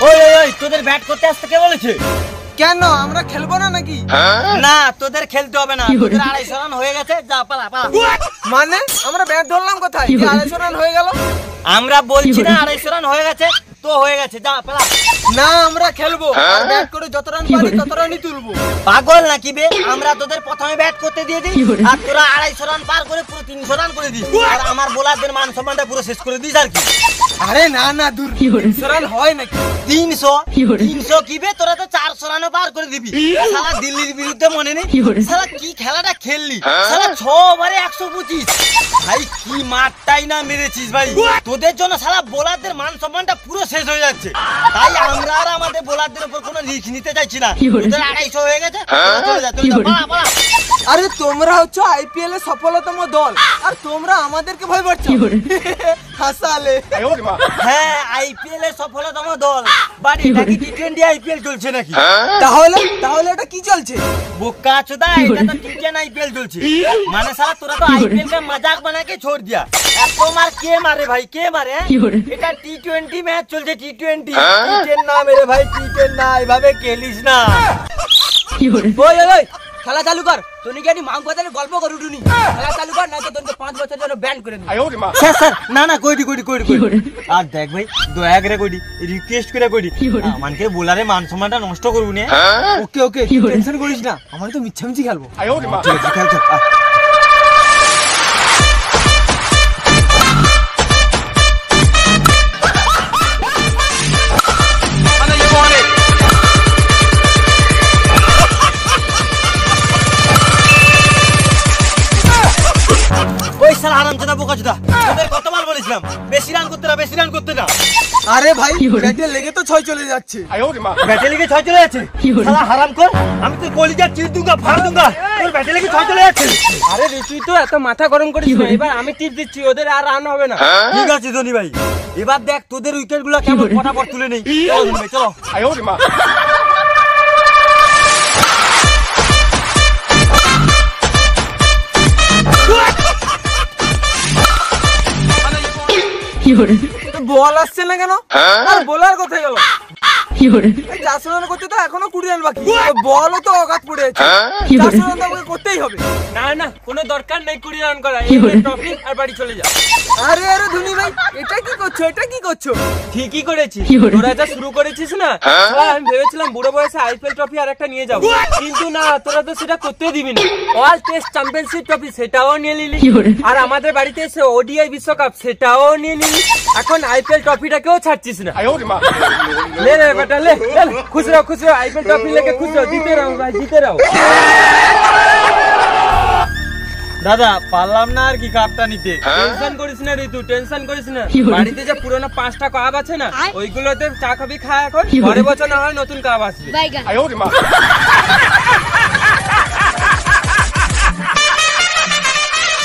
ওই ওই ওই তোদের ব্যাট করতে আসতে কে বলেছে? কেন আমরা খেলবো না নাকি? না তোদের খেলতে হবে না, তোদের 250 রান হয়ে গেছে, যা পালা পালা। মানে আমরা ব্যাট ধরলাম কোথায়? 250 রান হয়ে গেল। আমরা বলছি না 250 রান হয়ে গেছে তো হয়ে গেছে, যা পালা। না আমরা খেলবো, আর ব্যাট করে যত রান পারি তত রানই তুলবো। পাগল নাকি বে? আমরা তোদের প্রথমে ব্যাট করতে দিয়ে দিই আর তোরা 250 রান পার করে পুরো 300 রান করে দিস, আর আমার বোলারদের মান সম্মানটা পুরো শেষ করে দিস আর কি। আরে না না দূর, 300 রান হয় নাকি? 300 কি বে? তোরা তো 400 রানও পার করে দিবি। শালা দিল্লির বিরুদ্ধে মনে নেই শালা কি খেলাটা খেললি, শালা 6 ওভারে 125। ভাই কি মারটাই না মেরেছিস ভাই, তোদের জন্য শালা বোলারদের মান সম্মানটা পুরো শেষ হয়ে যাচ্ছে। তাই আমরা আর আমাদের বোলারদের উপর কোনো রিস্ক নিতে চাইছি না। তোদের 250 হয়ে গেছে, চলে যা চলে যা, পালা পালা। আরে তোমরা হচ্ছে আইপিএল এর সফলতম দল, আর তোমরা আমাদেরকে ভয় পাচ্ছো। হাসালে। হ্যাঁ আইপিএল এর সফলতম দল, বাট এটা কি টি20 আইপিএল চলছে নাকি? তাহলে এটা কি চলছে? বোকা চোদা, এটা তো টি10 আইপিএল চলছে। মানে শালা তোরা তো আইপিএল का मजाक बना के छोड़ दिया। এত মার কে মারে ভাই, কে মারে? এটা টি20 ম্যাচ চলছে, টি20 টি10 না মেরে ভাই, টি10 না, এভাবে খেলিস না। ওই ওই খেলা চালু কর, তুই কি মাং কথার গল্প করুটুনি? খেলা চালু কর, না তো তোকে 5 বছর জন্য ব্যান করে দেব। স্যার স্যার না না কইডি আর দেখ ভাই দয়া করে কইডি, রিকোয়েস্ট করে কইডি, আমানকে বোলারে মান সম্মানটা নষ্ট করবি না। ওকে ওকে টেনশন করিস না, আমরা তো মিচ্ছামিছি খেলবো। ঠিক আছে খেল খেল। কতবার বলেছিলাম বেশি রান করতে না, বেশি রান করতে না। আরে ভাই ব্যাটে লেগে তো 6 চলে যাচ্ছে। ব্যাটে লেগে 6 চলে যাচ্ছে, শালা হারাম কর, আমি তো কলিজা চির দুঙ্গা ফাড় দুঙ্গা, তোর ব্যাটে লেগে 6 চলে যাচ্ছে। আরে তুই তো এত মাথা গরম করিস না, এবার আমি টিপ দিচ্ছি, ওদের আর রান হবে না। ঠিক আছে ধনী ভাই, এবার দেখ তোদের উইকেট গুলো কেমন ফটাফট তুলে নেই। চলো ধনী ভাই চলো। বল আসছে না কেন? আর বোলার কোথায় গেল? করতে তো এখনো 20 রান বাকি, বলও তো অগাধ পড়ে আছে। 400 রান তো করতেই হবে। না না কোনো দরকার নাই 20 রান করা, ট্রফি আর বাড়ি চলে যা। আরে আরে ধনী ভাই এটা কি করছো? ঠিকই করেছিস, তোরা যা শুরু করেছিস না, আমি ভেবেছিলাম বুড়ো বয়সে আইপিএল ট্রফি আর একটা নিয়ে যাব, কিন্তু না তোরা তো সেটা করতে দিবি না। অল টেস্ট চ্যাম্পিয়নশিপ ট্রফি সেটাও নিয়ে নিলি, আর আমাদের বাড়িতে এসে ওডিআই বিশ্বকাপ সেটাও নিয়ে নিলি, এখন আইপিএল ট্রফিটাকেও ছাড়ছিস না। ले ले बेटा ले, खुश रहो आईपीएल ट्रॉफी लेके खुश रहो, जीते रहो भाई जीते रहो। দাদা পারলাম না আর কি কাপটা নিতে। টেনশন করিস না ঋতু, টেনশন করিস না, বাড়িতে যে পুরনো 5টা কাপ আছে না ওইগুলোতে চা খাবি, খা এখন, পরের বছর না হয় নতুন কাপ আসবে।